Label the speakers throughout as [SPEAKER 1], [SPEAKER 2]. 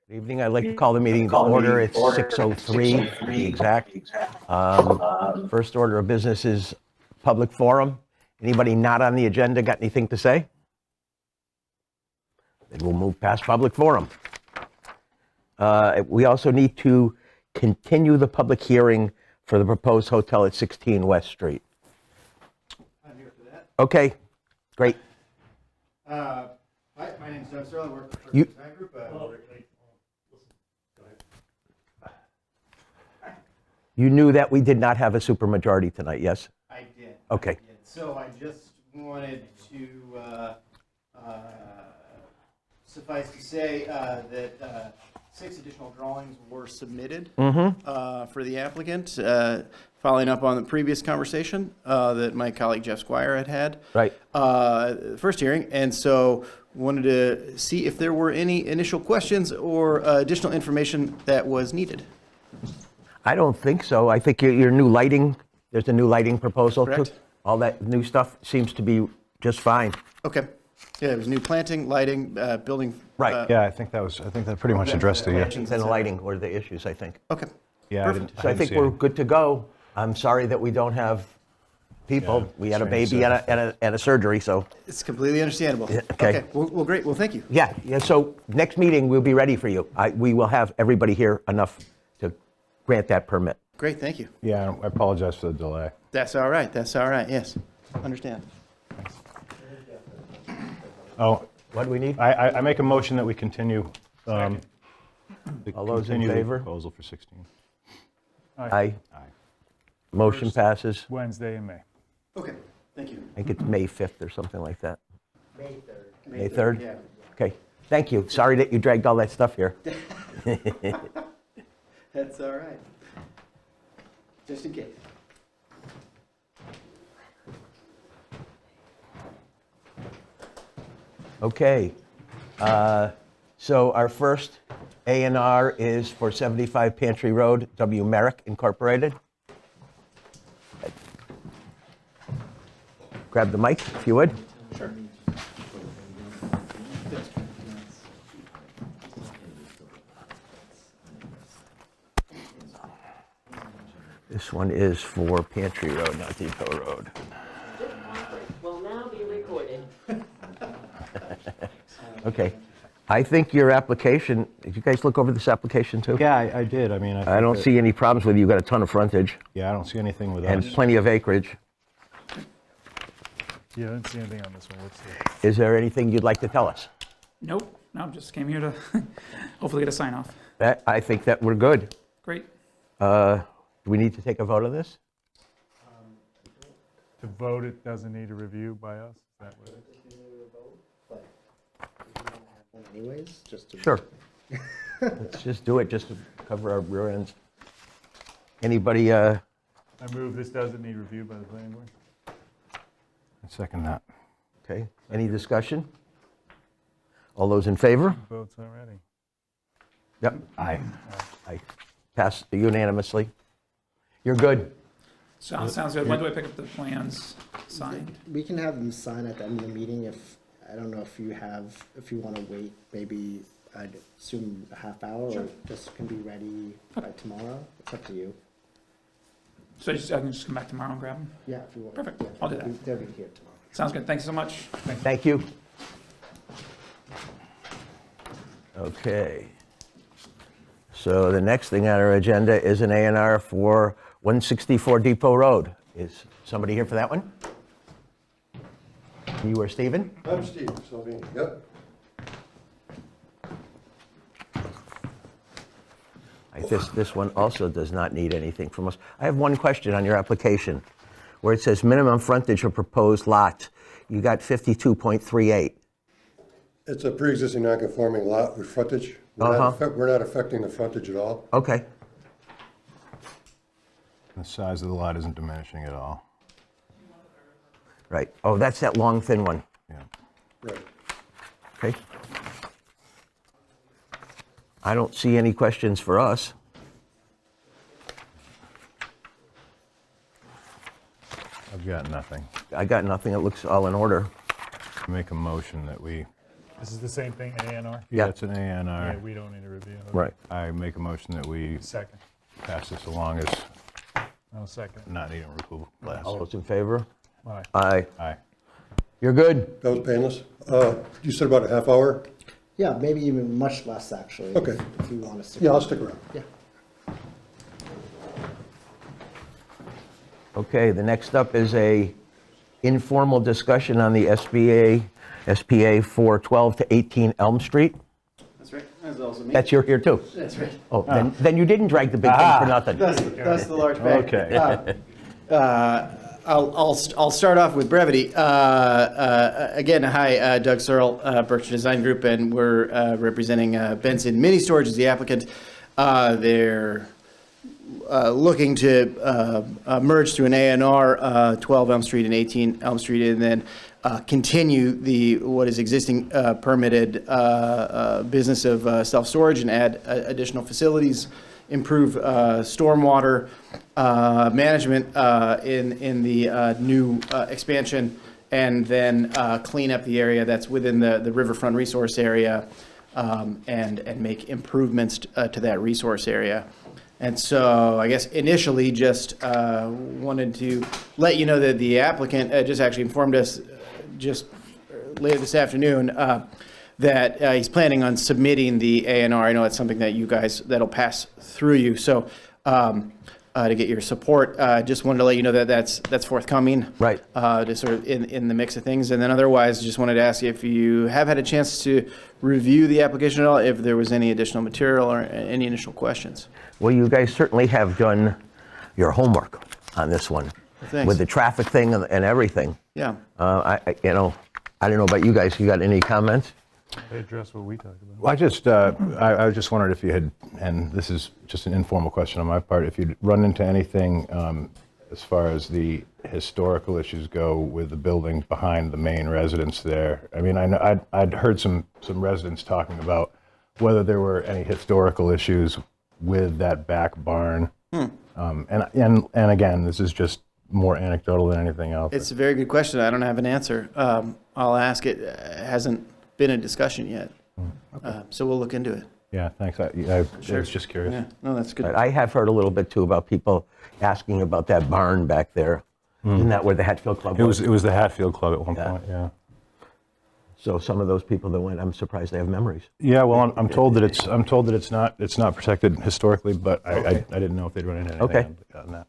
[SPEAKER 1] Good evening. I'd like to call the meeting to order. It's 6:03, to be exact. First order of business is public forum. Anybody not on the agenda got anything to say? Then we'll move past public forum. We also need to continue the public hearing for the proposed hotel at 16 West Street.
[SPEAKER 2] I'm here for that.
[SPEAKER 1] Okay, great.
[SPEAKER 2] Hi, my name's Doug Searle. I work for
[SPEAKER 1] You-
[SPEAKER 2] the design group.
[SPEAKER 1] You knew that we did not have a supermajority tonight, yes?
[SPEAKER 2] I did.
[SPEAKER 1] Okay.
[SPEAKER 2] I did. So I just wanted to suffice to say that 6 additional drawings were submitted for the applicant, following up on the previous conversation that my colleague Jeff Squire had.
[SPEAKER 1] Right.
[SPEAKER 2] First hearing, and so wanted to see if there were any initial questions or additional information that was needed.
[SPEAKER 1] I don't think so. I think your new lighting, there's a new lighting proposal.
[SPEAKER 2] Correct.
[SPEAKER 1] All that new stuff seems to be just fine.
[SPEAKER 2] Okay. Yeah, it was new planting, lighting, building.
[SPEAKER 1] Right.
[SPEAKER 3] Yeah, I think that pretty much addressed it, yeah.
[SPEAKER 1] Plantings and lighting were the issues, I think.
[SPEAKER 2] Okay.
[SPEAKER 3] Yeah,
[SPEAKER 2] Perfect.
[SPEAKER 1] So I think we're good to go. I'm sorry that we don't have people.
[SPEAKER 3] Yeah,
[SPEAKER 1] We had a
[SPEAKER 3] strange
[SPEAKER 1] baby and a surgery, so.
[SPEAKER 2] It's completely understandable.
[SPEAKER 1] Yeah, okay.
[SPEAKER 2] Well, great. Well, thank you.
[SPEAKER 1] Yeah, so next meeting, we'll be ready for you. We will have everybody here enough to grant that permit.
[SPEAKER 2] Great. Thank you.
[SPEAKER 3] Yeah, I apologize for the delay.
[SPEAKER 2] That's all right. That's all right. Yes. Understand.
[SPEAKER 3] Oh,
[SPEAKER 1] What do we need?
[SPEAKER 3] I make a motion that we continue.
[SPEAKER 1] All those in favor?
[SPEAKER 3] Proposal for 16.
[SPEAKER 1] Aye.
[SPEAKER 3] Aye.
[SPEAKER 1] Motion passes.
[SPEAKER 4] Wednesday in May.
[SPEAKER 2] Okay. Thank you.
[SPEAKER 1] I think it's May 5th or something like that.
[SPEAKER 2] May 3rd.
[SPEAKER 1] May 3rd?
[SPEAKER 2] Yeah.
[SPEAKER 1] Okay, thank you. Sorry that you dragged all that stuff here.
[SPEAKER 2] That's all right. Just in case.
[SPEAKER 1] Okay, so our first A&R is for 75 Pantry Road, W. Merrick Incorporated. Grab the mic, if you would.
[SPEAKER 2] Sure.
[SPEAKER 1] This one is for Pantry Road, not Depot Road.
[SPEAKER 5] Will now be recorded.
[SPEAKER 1] Okay, I think your application, did you guys look over this application too?
[SPEAKER 3] Yeah, I did. I mean,
[SPEAKER 1] I don't see any problems with you. You've got a ton of frontage
[SPEAKER 3] Yeah, I don't see anything with
[SPEAKER 1] and
[SPEAKER 3] us.
[SPEAKER 1] plenty of acreage.
[SPEAKER 4] Yeah, I didn't see anything on this one. Let's see.
[SPEAKER 1] Is there anything you'd like to tell us?
[SPEAKER 6] Nope, no, just came here to hopefully get a sign off.
[SPEAKER 1] I think that we're good.
[SPEAKER 6] Great.
[SPEAKER 1] Do we need to take a vote on this?
[SPEAKER 4] To vote, it doesn't need a review by us? Is that what it is?
[SPEAKER 7] Anyways, just to.
[SPEAKER 1] Sure. Let's just do it, just to cover our rear ends. Anybody,
[SPEAKER 4] I move this doesn't need review by the planning board.
[SPEAKER 3] I second that.
[SPEAKER 1] okay, any discussion? All those in favor?
[SPEAKER 4] Votes already.
[SPEAKER 1] Yep,
[SPEAKER 3] Aye.
[SPEAKER 1] I pass unanimously. You're good.
[SPEAKER 6] Sounds good. When do I pick up the plans signed?
[SPEAKER 7] We can have them sign at the end of the meeting if, I don't know if you want to wait, maybe I'd assume a half hour or just can be ready by tomorrow. It's up to you.
[SPEAKER 6] So I can just come back tomorrow and grab them?
[SPEAKER 7] Yeah, if you want.
[SPEAKER 6] Perfect.
[SPEAKER 7] Yeah,
[SPEAKER 6] I'll do that.
[SPEAKER 7] They'll be here tomorrow.
[SPEAKER 6] Sounds good. Thanks so much.
[SPEAKER 1] Thank you. Okay. So the next thing on our agenda is an A&R for 164 Depot Road. Is somebody here for that one? You or Stephen?
[SPEAKER 8] I'm Steve Salvini, yep.
[SPEAKER 1] This one also does not need anything from us. I have one question on your application, where it says minimum frontage of proposed lot. You got 52.38.
[SPEAKER 8] It's a pre-existing non-conforming lot with frontage. We're not affecting the frontage at all.
[SPEAKER 1] Okay,
[SPEAKER 3] The size of the lot isn't diminishing at all.
[SPEAKER 1] right. Oh, that's that long, thin one.
[SPEAKER 3] Yeah.
[SPEAKER 8] Right.
[SPEAKER 1] Okay. I don't see any questions for us.
[SPEAKER 3] I've got nothing.
[SPEAKER 1] I got nothing. It looks all in order.
[SPEAKER 3] Make a motion that we
[SPEAKER 4] This is the same thing, A&R?
[SPEAKER 3] Yeah, it's an A and
[SPEAKER 4] Yeah,
[SPEAKER 3] R.
[SPEAKER 4] we don't need a review.
[SPEAKER 1] Right.
[SPEAKER 3] I make a motion that we
[SPEAKER 4] Second.
[SPEAKER 3] pass this along as
[SPEAKER 4] No, second.
[SPEAKER 3] not needing approval last.
[SPEAKER 1] All those in favor?
[SPEAKER 4] Aye.
[SPEAKER 1] Aye.
[SPEAKER 3] Aye.
[SPEAKER 1] You're good?
[SPEAKER 8] That was painless. You said about a half hour?
[SPEAKER 7] Yeah, maybe even much less, actually.
[SPEAKER 8] Okay.
[SPEAKER 7] If you want to stick.
[SPEAKER 8] Yeah, I'll stick around.
[SPEAKER 7] Yeah.
[SPEAKER 1] Okay, the next up is a informal discussion on the SPA for 12 to 18 Elm Street.
[SPEAKER 2] That's right. That's also me.
[SPEAKER 1] That's you're here too.
[SPEAKER 2] That's right.
[SPEAKER 1] Oh, then you didn't drag the big thing for nothing.
[SPEAKER 2] That's the large bag.
[SPEAKER 3] Okay.
[SPEAKER 2] I'll start off with brevity. Again, hi, Doug Searle, Berkshire Design Group, and we're representing Benson Mini Storage as the applicant. They're looking to merge through an A&R 12 Elm Street and 18 Elm Street, and then continue what is existing permitted business of self-storage and add additional facilities, improve stormwater management in the new expansion, and then clean up the area that's within the riverfront resource area, and make improvements to that resource area. And so I guess initially just wanted to let you know that the applicant just actually informed us just later this afternoon that he's planning on submitting the A&R. I know it's something that you guys, that'll pass through you. So to get your support, just wanted to let you know that that's forthcoming.
[SPEAKER 1] Right.
[SPEAKER 2] Just sort of in the mix of things. And then otherwise, just wanted to ask you if you have had a chance to review the application at all, if there was any additional material or any initial questions.
[SPEAKER 1] Well, you guys certainly have done your homework on this one.
[SPEAKER 2] Thanks.
[SPEAKER 1] With the traffic thing and everything.
[SPEAKER 2] Yeah.
[SPEAKER 1] I don't know about you guys. You got any comments?
[SPEAKER 4] They address what we talked about.
[SPEAKER 3] Well, I just wondered if you had, and this is just an informal question on my part, if you'd run into anything as far as the historical issues go with the building behind the main residence there. I mean, I'd heard some residents talking about whether there were any historical issues with that back barn. And again, this is just more anecdotal than anything else.
[SPEAKER 2] It's a very good question. I don't have an answer. I'll ask it. It hasn't been a discussion yet. So we'll look into it.
[SPEAKER 3] Yeah, thanks. I was just curious.
[SPEAKER 2] Yeah. No, that's good.
[SPEAKER 1] I have heard a little bit too about people asking about that barn back there. Isn't that where the Hatfield Club was?
[SPEAKER 3] It was the Hatfield Club at one
[SPEAKER 1] Yeah.
[SPEAKER 3] point, yeah.
[SPEAKER 1] So some of those people that went, I'm surprised they have memories.
[SPEAKER 3] Yeah, well, I'm told that it's not protected historically, but I didn't know if they'd run into anything on that.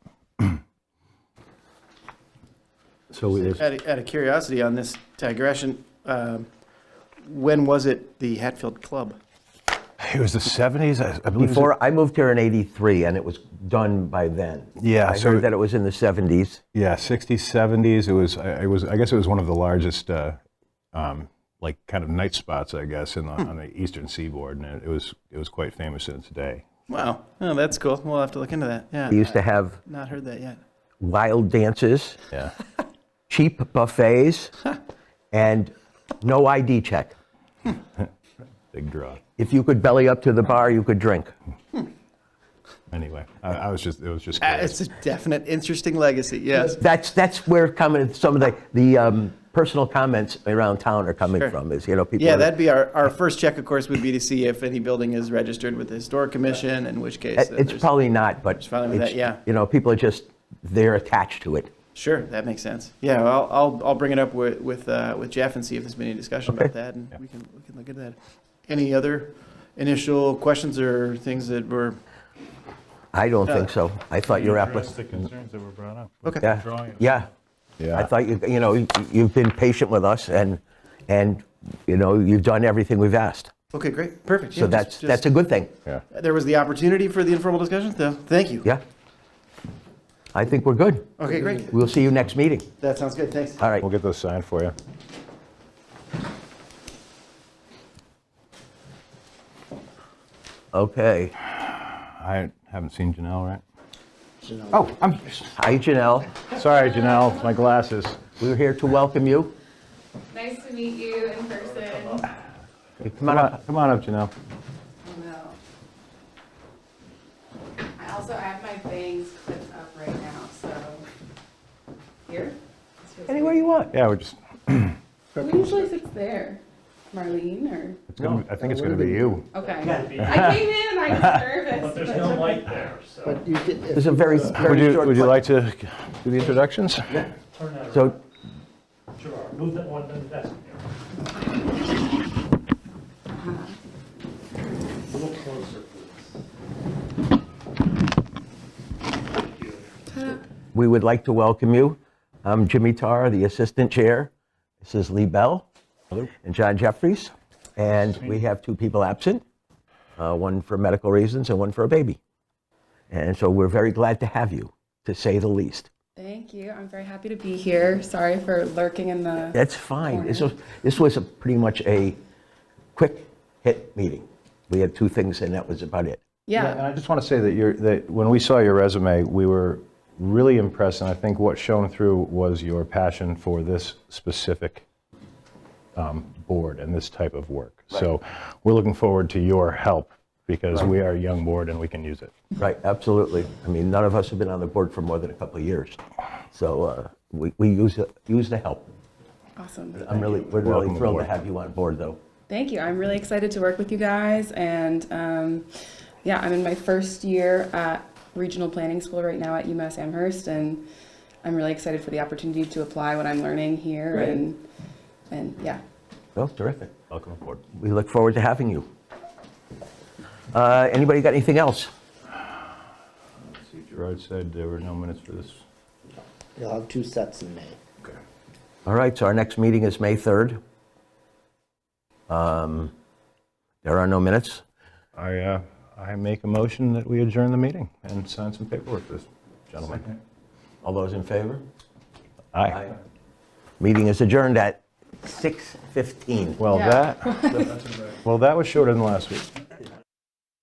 [SPEAKER 3] So it is.
[SPEAKER 2] Out of curiosity on this digression, when was it the Hatfield Club?
[SPEAKER 3] It was the 70s, I believe.
[SPEAKER 1] Before I moved here in '83, and it was done by then.
[SPEAKER 3] Yeah,
[SPEAKER 1] I
[SPEAKER 3] so-
[SPEAKER 1] heard that it was in the '70s.
[SPEAKER 3] Yeah, 60s, 70s. I guess it was one of the largest, like kind of night spots, I guess, on the eastern seaboard, and it was quite famous in its day.
[SPEAKER 2] Wow. Oh, that's cool. We'll have to look into that. Yeah.
[SPEAKER 1] They used to have
[SPEAKER 2] Not heard that yet.
[SPEAKER 1] wild dances,
[SPEAKER 3] Yeah.
[SPEAKER 1] cheap buffets, and no ID check.
[SPEAKER 3] Big draw.
[SPEAKER 1] If you could belly up to the bar, you could drink.
[SPEAKER 3] Anyway, it was just curious.
[SPEAKER 2] It's a definite interesting legacy. Yes.
[SPEAKER 1] That's where some of the personal comments around town are coming
[SPEAKER 2] Sure.
[SPEAKER 1] from. Is people.
[SPEAKER 2] Yeah,
[SPEAKER 1] are-
[SPEAKER 2] that'd be our first check, of course, would be to see if any building is registered with the Historic Commission, in which case.
[SPEAKER 1] It's probably not, but
[SPEAKER 2] fine with that, yeah.
[SPEAKER 1] people are just they're attached to it.
[SPEAKER 2] Sure, that makes sense. Yeah, well, I'll bring it up with Jeff and see if there's been any discussion about
[SPEAKER 1] Okay.
[SPEAKER 2] that, and we can look at that. Any other initial questions or things that were?
[SPEAKER 1] I don't think so. I thought your
[SPEAKER 4] Address
[SPEAKER 1] application.
[SPEAKER 4] the concerns that were brought up.
[SPEAKER 2] Okay.
[SPEAKER 1] Yeah,
[SPEAKER 4] Drawing it.
[SPEAKER 1] yeah.
[SPEAKER 3] Yeah.
[SPEAKER 1] I thought you've been patient with us and you've done everything we've asked.
[SPEAKER 2] Okay, great, perfect.
[SPEAKER 1] So
[SPEAKER 2] Yeah,
[SPEAKER 1] that's a good thing.
[SPEAKER 3] Yeah.
[SPEAKER 2] There was the opportunity for the informal discussion, so thank you.
[SPEAKER 1] Yeah. I think we're good.
[SPEAKER 2] Okay, great.
[SPEAKER 1] We'll see you next meeting.
[SPEAKER 2] That sounds good. Thanks.
[SPEAKER 1] All right.
[SPEAKER 3] We'll get those signed for you.
[SPEAKER 1] Okay.
[SPEAKER 3] I haven't seen Janelle, right?
[SPEAKER 1] Oh, hi, Janelle.
[SPEAKER 3] Sorry, Janelle, my glasses.
[SPEAKER 1] We're here to welcome you.
[SPEAKER 9] Nice to meet you in person.
[SPEAKER 1] Come on up.
[SPEAKER 3] Come on up, Janelle.
[SPEAKER 9] No. I also have my bangs clipped up right now, so. Here? This feels
[SPEAKER 1] Anywhere
[SPEAKER 9] good.
[SPEAKER 1] you want.
[SPEAKER 3] Yeah, we're just.
[SPEAKER 9] Who usually sits there? Marlene, or?
[SPEAKER 3] I think it's going to be you.
[SPEAKER 9] Okay. I came in, I was nervous.
[SPEAKER 10] But there's no light there, so.
[SPEAKER 7] But you could,
[SPEAKER 1] It's a very, very short.
[SPEAKER 3] Would you like to do the introductions?
[SPEAKER 10] Turn that
[SPEAKER 1] So,
[SPEAKER 10] around. Gerard, move that one to the desk here. A little closer, please. Thank you.
[SPEAKER 1] we would like to welcome you. I'm Jimmy Tarr, the Assistant Chair. This is Lee Bell. Hello. And John Jeffries. And we have 2 people absent, one for medical reasons and one for a baby. And so we're very glad to have you, to say the least.
[SPEAKER 9] Thank you. I'm very happy to be here. Sorry for lurking in the.
[SPEAKER 1] That's fine.
[SPEAKER 9] corner.
[SPEAKER 1] This was pretty much a quick hit meeting. We had 2 things and that was about it.
[SPEAKER 3] And I
[SPEAKER 9] Yeah.
[SPEAKER 3] just want to say that when we saw your resume, we were really impressed, and I think what shone through was your passion for this specific board and this type of work. So we're looking forward to your help because we are a young board and we can use it.
[SPEAKER 1] Right, absolutely. I mean, none of us have been on the board for more than a couple of years. So we use the help.
[SPEAKER 9] Awesome.
[SPEAKER 1] We're really
[SPEAKER 3] Welcome
[SPEAKER 1] thrilled to
[SPEAKER 3] aboard.
[SPEAKER 1] have you on board, though.
[SPEAKER 9] Thank you. I'm really excited to work with you guys. And yeah, I'm in my first year at Regional Planning School right now at UMass Amherst. And I'm really excited for the opportunity to apply what I'm learning here.
[SPEAKER 1] Great.
[SPEAKER 9] And yeah.
[SPEAKER 1] Well, terrific.
[SPEAKER 3] Welcome aboard.
[SPEAKER 1] We look forward to having you. Anybody got anything else?
[SPEAKER 3] Let's see, Gerard said there were no minutes for this.
[SPEAKER 7] you'll have 2 sets in May.
[SPEAKER 3] Okay.
[SPEAKER 1] All right, so our next meeting is May 3rd. There are no minutes.
[SPEAKER 3] I make a motion that we adjourn the meeting and sign some paperwork for this gentleman.
[SPEAKER 1] All those in favor?
[SPEAKER 3] Aye.
[SPEAKER 1] Meeting is adjourned at 6:15.
[SPEAKER 3] Well,
[SPEAKER 9] Yeah.
[SPEAKER 3] that was shorter than last week.